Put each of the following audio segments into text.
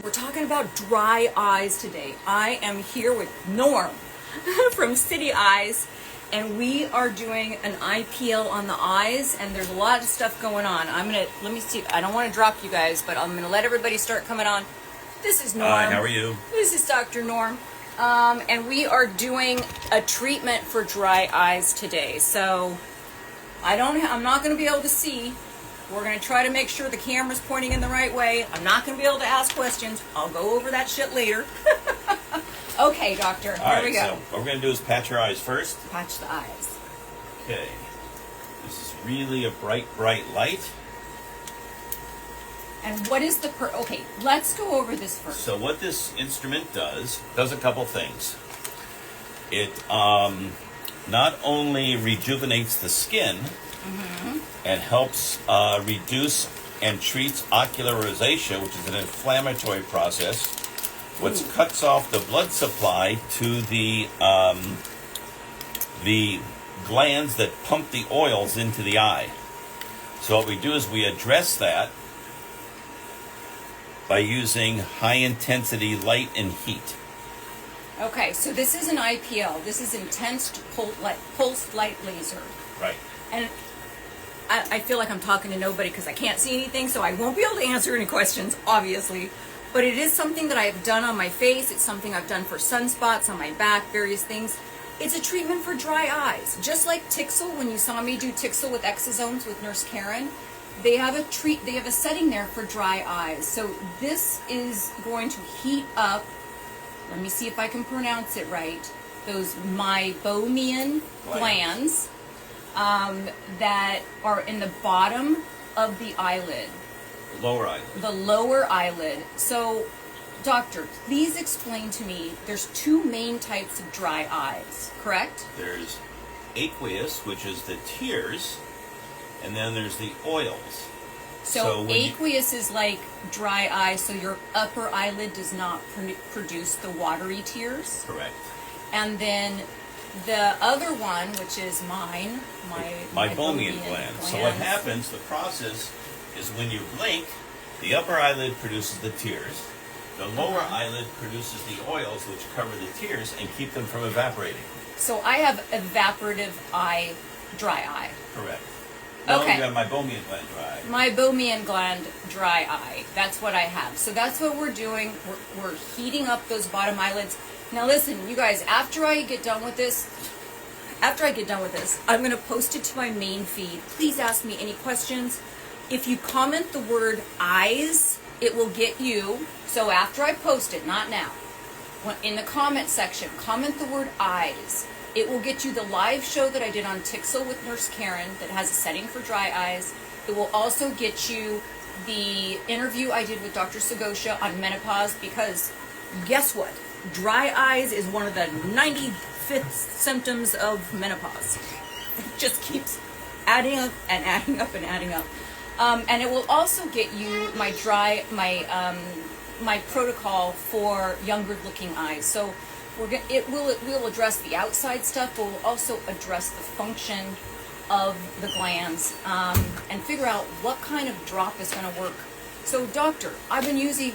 We're talking about dry eyes today. I am here with Norm from City Eyes, and we are doing an eye peel on the eyes, and there's a lot of stuff going on. Let me see, I don't want to drop you guys, but I'm gonna let everybody start coming on. This is Norm. Hi, how are you? This is Dr. Norm. And we are doing a treatment for dry eyes today. So I'm not going to be able to see. We're going to try to make sure the camera's pointing in the right way. I'm not going to be able to ask questions. I'll go over that shit later. Okay, doctor, here we go. So what we're going to do is patch your eyes first. Patch the eyes. Okay. This is really a bright, bright light. And what is the okay, let's go over this first. So what this instrument does a couple things. It not only rejuvenates the skin and helps reduce and treats ocular rosacea, which is an inflammatory process, which cuts off the blood supply to the glands that pump the oils into the eye. So what we do is we address that by using high-intensity light and heat. Okay, so this is an IPL. This is intense pulse light laser. Right. And I feel like I'm talking to nobody because I can't see anything, so I won't be able to answer any questions, obviously. But it is something that I have done on my face. It's something I've done for sunspots, on my back, various things. It's a treatment for dry eyes. Just like Tixel, when you saw me do Tixel with exosomes with Nurse Karen, they have a setting there for dry eyes. So this is going to heat up, let me see if I can pronounce it right, those meibomian glands that are in the bottom of the eyelid. The lower eyelid. The lower eyelid. So, doctor, please explain to me, there's two main types of dry eyes, correct? There's aqueous, which is the tears, and then there's the oils. So aqueous is like dry eye, so your upper eyelid does not produce the watery tears. Correct. And then the other one, which is mine, my meibomian gland. So what happens, the process is when you blink, the upper eyelid produces the tears, the lower eyelid produces the oils which cover the tears and keep them from evaporating. So I have evaporative eye, dry eye. Correct. No, Okay. you have meibomian gland dry. Meibomian gland dry eye. That's what I have. So that's what we're doing. We're heating up those bottom eyelids. Now listen, you guys, after I get done with this, I'm going to post it to my main feed. Please ask me any questions. If you comment the word eyes, it will get you. So after I post it, not now, in the comment section, comment the word eyes. It will get you the live show that I did on Tixel with Nurse Karen that has a setting for dry eyes. It will also get you the interview I did with Dr. Segosia on menopause, because guess what? Dry eyes is one of the 95th symptoms of menopause. It just keeps adding up and adding up and adding up. And it will also get you my protocol for younger looking eyes. So we'll address the outside stuff, but we'll also address the function of the glands and figure out what kind of drop is going to work. So, doctor, I've been using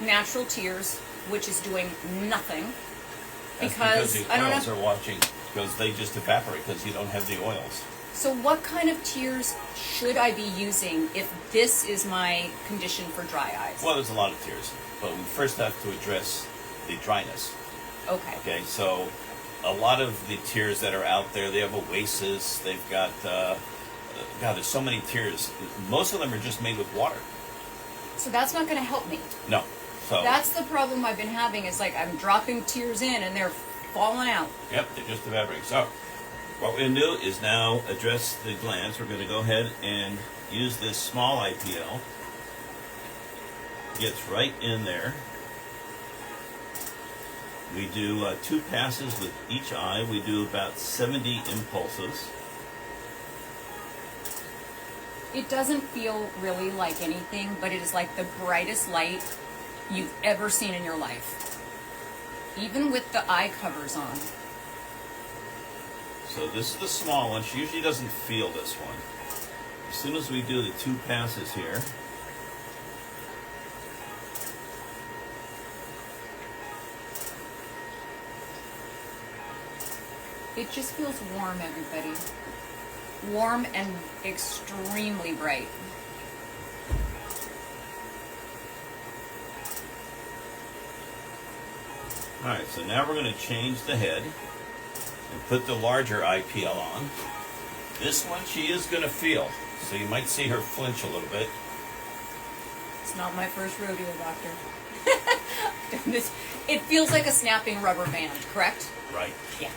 natural tears, which is doing nothing because the I don't oils know. are watching, because they just evaporate because you don't have the oils. So, what kind of tears should I be using if this is my condition for dry eyes? Well, there's a lot of tears, but we first have to address the dryness. Okay. Okay, so a lot of the tears that are out there, they have oasis, they've got, God, there's so many tears. Most of them are just made with water. So that's not going to help me. No. So That's the problem I've been having, is like I'm dropping tears in and they're falling out. Yep, they just evaporate. So what we're going to do is now address the glands. We're going to go ahead and use this small IPL. Gets right in there. We do 2 passes with each eye. We do about 70 impulses. It doesn't feel really like anything, but it is like the brightest light you've ever seen in your life. Even with the eye covers on. So this is the small one. She usually doesn't feel this one. As soon as we do the 2 passes here, It just feels warm, everybody. Warm and extremely bright. Alright, so now we're going to change the head and put the larger IPL on. This one she is going to feel, so you might see her flinch a little bit. It's not my first rodeo, doctor. It feels like a snapping rubber band, correct? Right. Yeah.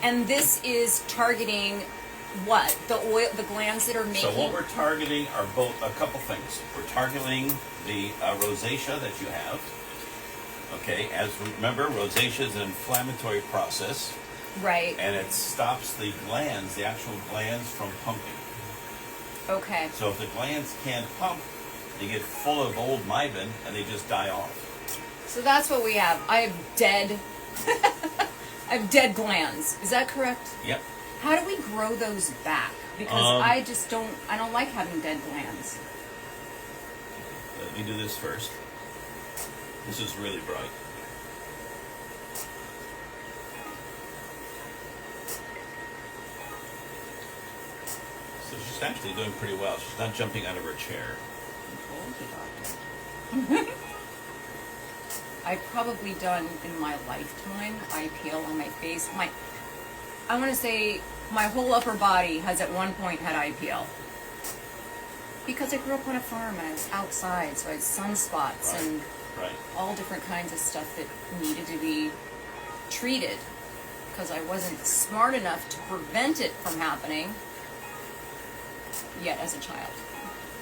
And this is targeting what? The oil, the glands that are making. So what we're targeting are both a couple things. We're targeting the rosacea that you have. Okay, as remember, rosacea is an inflammatory process. Right. And it stops the glands, the actual glands, from pumping. Okay. So if the glands can't pump, they get full of old mybin and they just die off. So that's what we have. I have dead. I have dead glands. Is that correct? Yep. How do we grow those back? Because I don't like having dead glands. Let me do this first. This is really bright. So she's actually doing pretty well. She's not jumping out of her chair. I've probably done in my lifetime IPL on my face. I want to say my whole upper body has at one point had IPL. Because I grew up on a farm and I was outside, so I had sunspots and all different kinds of stuff that needed to be treated because I wasn't smart enough to prevent it from happening yet as a child.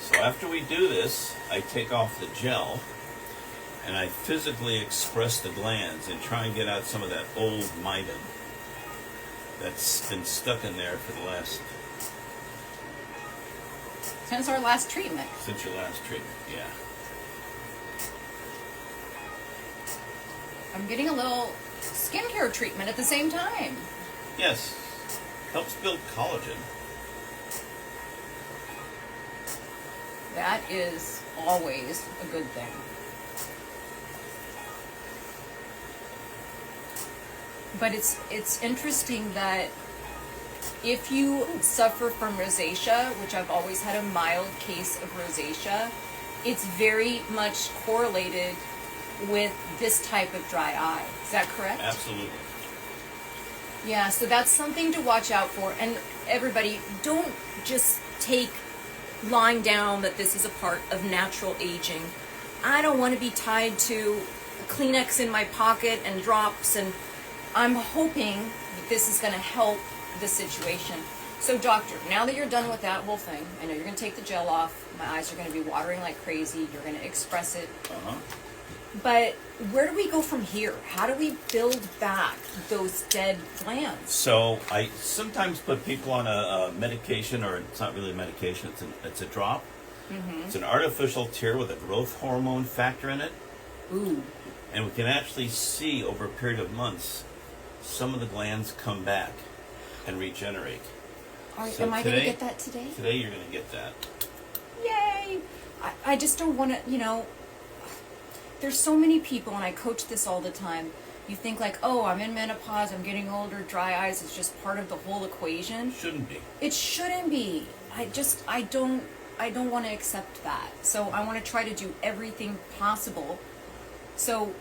So after we do this, I take off the gel and I physically express the glands and try and get out some of that old mybin that's been stuck in there for the last... Since our last treatment. Since your last treatment, yeah. I'm getting a little skincare treatment at the same time. Yes. Helps build collagen. That is always a good thing. But it's interesting that if you suffer from rosacea, which I've always had a mild case of rosacea, it's very much correlated with this type of dry eye. Is that correct? Absolutely. Yeah, so that's something to watch out for. And everybody, don't just take lying down that this is a part of natural aging. I don't want to be tied to a Kleenex in my pocket and drops, and I'm hoping that this is going to help the situation. So doctor, now that you're done with that whole thing, I know you're going to take the gel off. My eyes are going to be watering like crazy. You're going to express it. But where do we go from here? How do we build back those dead glands? So I sometimes put people on a medication, or it's not really a medication, it's a drop. Mm-hmm. It's an artificial tear with a growth hormone factor in it. Ooh. And we can actually see over a period of months some of the glands come back and regenerate. All right, So am I going to get that today? Today you're going to get that. Yay! I just don't want to, there's so many people, and I coach this all the time. You think like, oh, I'm in menopause, I'm getting older, dry eyes is just part of the whole equation. Shouldn't be. It shouldn't be. I don't want to accept that. So I want to try to do everything possible. So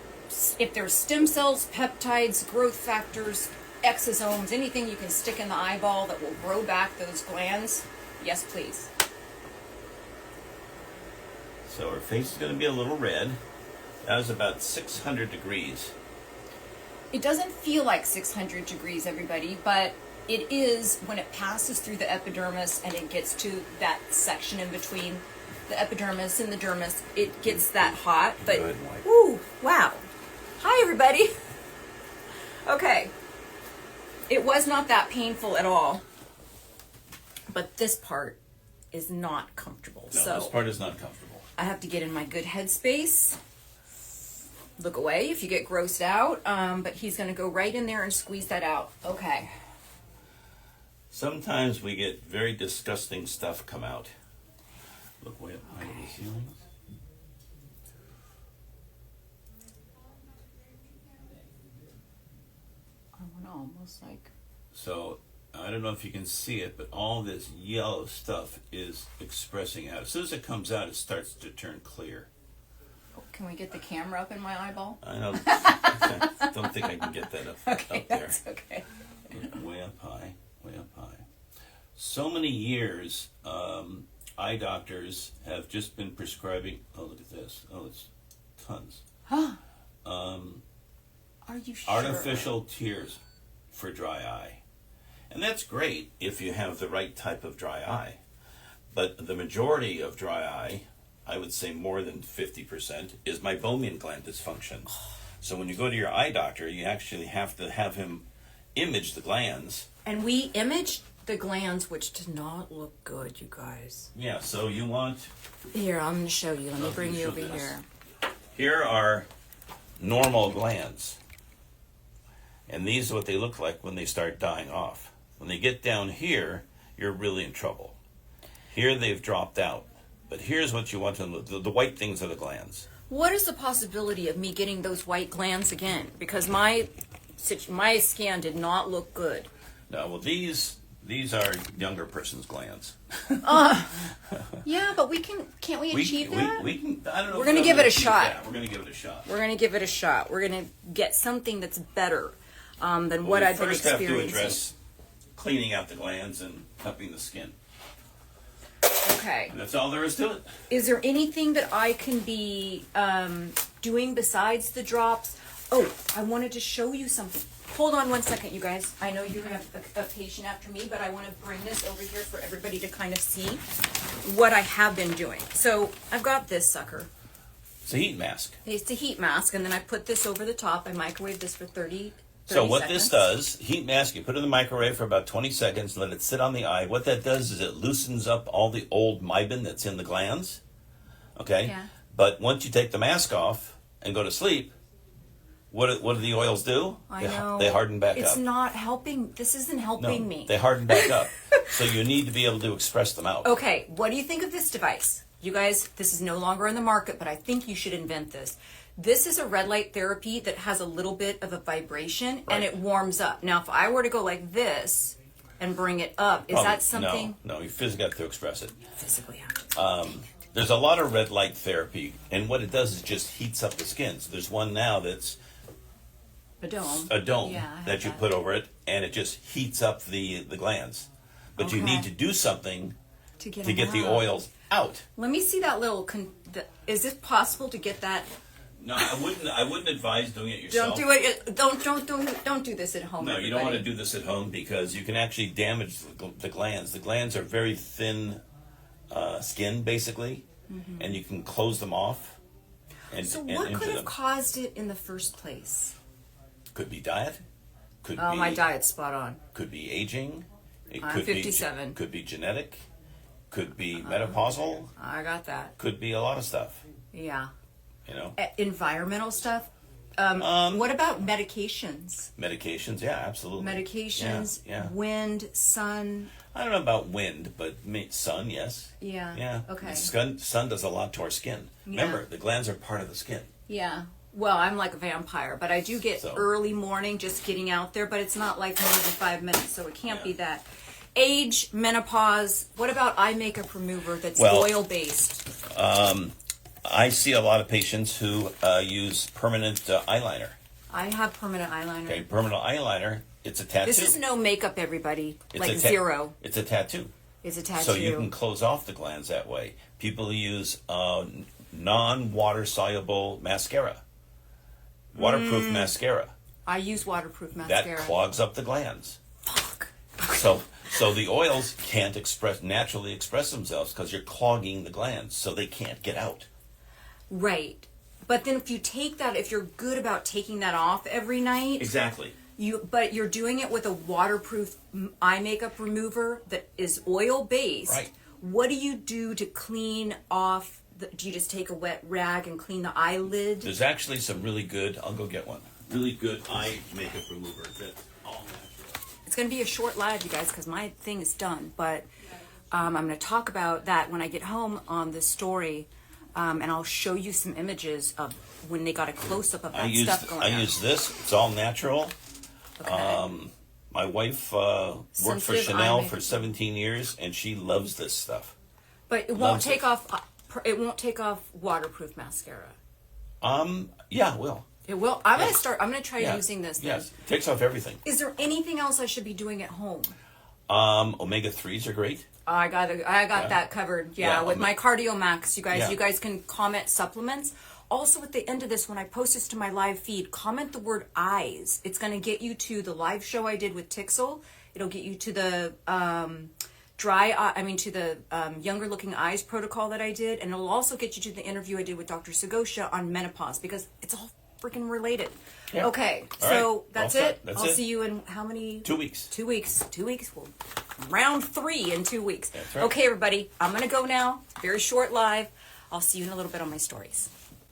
if there's stem cells, peptides, growth factors, exosomes, anything you can stick in the eyeball that will grow back those glands, yes, please. So her face is going to be a little red. That was about 600 degrees. It doesn't feel like 600 degrees, everybody, but it is when it passes through the epidermis and it gets to that section in between the epidermis and the dermis. It gets that hot, but woo, wow. Hi, everybody. Okay. It was not that painful at all, but this part is not comfortable. No, so this part is not comfortable. I have to get in my good headspace. Look away if you get grossed out, but he's going to go right in there and squeeze that out. Okay. Sometimes we get very disgusting stuff come out. Look way up high to the ceiling. almost like. So I don't know if you can see it, but all this yellow stuff is expressing out. As soon as it comes out, it starts to turn clear. Oh, can we get the camera up in my eyeball? I know. I don't think I can get that up there. That's okay. Way up high, way up high. So many years, eye doctors have just been prescribing. Oh, look at this. Oh, it's tons. Huh? Are you sure? Artificial tears for dry eye. And that's great if you have the right type of dry eye. But the majority of dry eye, I would say more than 50%, is meibomian gland dysfunction. So when you go to your eye doctor, you actually have to have him image the glands. And we imaged the glands, which did not look good, you guys. Yeah, so you want... Here, I'm going to show you. Let me bring you over this. here. Here are normal glands. And these are what they look like when they start dying off. When they get down here, you're really in trouble. Here they've dropped out. But here's what you want to look. The white things are the glands. What is the possibility of me getting those white glands again? Because my scan did not look good. No, well, these are younger person's glands. Yeah, but can't we achieve that? We can, I don't know. We're going to give it a shot. That. We're going to give it a shot. We're going to give it a shot. We're going to get something that's better than what I've been experiencing. First have to address cleaning out the glands and cupping the skin. Okay. And that's all there is to it. Is there anything that I can be doing besides the drops? Oh, I wanted to show you something. Hold on one second, you guys. I know you have a patient after me, but I want to bring this over here for everybody to kind of see what I have been doing. So I've got this sucker. It's a heat mask. It's a heat mask, and then I put this over the top. I microwave this for 30 So what seconds. this does, heat mask, you put it in the microwave for about 20 seconds, let it sit on the eye. What that does is it loosens up all the old meibin that's in the glands. Okay? Yeah. But once you take the mask off and go to sleep, what do the oils do? I know. They harden back up. It's not helping. This isn't helping No, me. they harden back up. So you need to be able to express them out. Okay, what do you think of this device? You guys, this is no longer on the market, but I think you should invent this. This is a red light therapy that has a little bit of a vibration, and it warms up. Now, if I were to go like this and bring it up, is that something? No, you physically have to express it. Physically have to. There's a lot of red light therapy, and what it does is just heats up the skin. So there's one now that's a dome. Yeah, I that you have put over it, and it just heats up the glands. But you need to do something to get the oils out. Let me see that little. Is it possible to get that? No, I wouldn't advise doing it yourself. Don't do it. Don't do this at home. No, everybody. you don't want to do this at home because you can actually damage the glands. The glands are very thin skin, basically, and you can close them off. So what could have caused it in the first place? Could be diet. My diet's spot on. Could be aging. I'm 57. Could be genetic. Could be menopausal. I got that. Could be a lot of stuff. Yeah. You know. Environmental stuff. What about medications? Medications, yeah, absolutely. Medications, yeah. Wind, sun. I don't know about wind, but sun, yes. Yeah. Yeah. Okay. Sun does a lot to our skin. Yeah. Remember, the glands are part of the skin. Yeah. Well, I'm like a vampire, but I do get early morning just getting out there, but it's not like more than 5 minutes, so it can't be that. Age, menopause. What about eye makeup remover that's oil-based? I see a lot of patients who use permanent eyeliner. I have permanent eyeliner. Okay, permanent eyeliner, it's a tattoo. This is no makeup, everybody. It's zero. It's a tattoo. It's a tattoo. So you can close off the glands that way. People who use non-water soluble mascara. Waterproof mascara. I use waterproof mascara. That clogs up the glands. Fuck. So the oils can't naturally express themselves because you're clogging the glands, so they can't get out. Right. But then if you're good about taking that off every night. Exactly. But you're doing it with a waterproof eye makeup remover that is oil-based. Right. What do you do to clean off? Do you just take a wet rag and clean the eyelid? There's actually some really good, I'll go get one, really good eye makeup remover that's all natural. It's going to be a short live, you guys, because my thing is done. But I'm going to talk about that when I get home on this story. And I'll show you some images of when they got a close-up of that stuff going on. I use this. It's all natural. Okay. My wife worked for Sensitive Chanel eye for makeup. 17 years, and she loves this stuff. But it won't Loves take it. off. It won't take off waterproof mascara. Yeah, it will. It will. I'm gonna start. I'm gonna try Yeah. using this. Then. Yes, it takes off everything. Is there anything else I should be doing at home? Omega-3s are great. I got that covered. Yeah, Yeah, with my Cardio Max, you guys. Yeah. You guys can comment supplements. Also, at the end of this, when I post this to my live feed, comment the word eyes. It's going to get you to the live show I did with Tixel. It'll get you to the younger looking eyes protocol that I did, and it'll also get you to the interview I did with Dr. Segosia on menopause, because it's all freaking related. Yeah. Okay, All so right. that's All it. set. That's I'll it. see you in how many? 2 weeks. 2 weeks. 2 weeks. Well, round 3 in 2 weeks. That's right. Okay, everybody. I'm going to go now. Very short live. I'll see you in a little bit on my stories.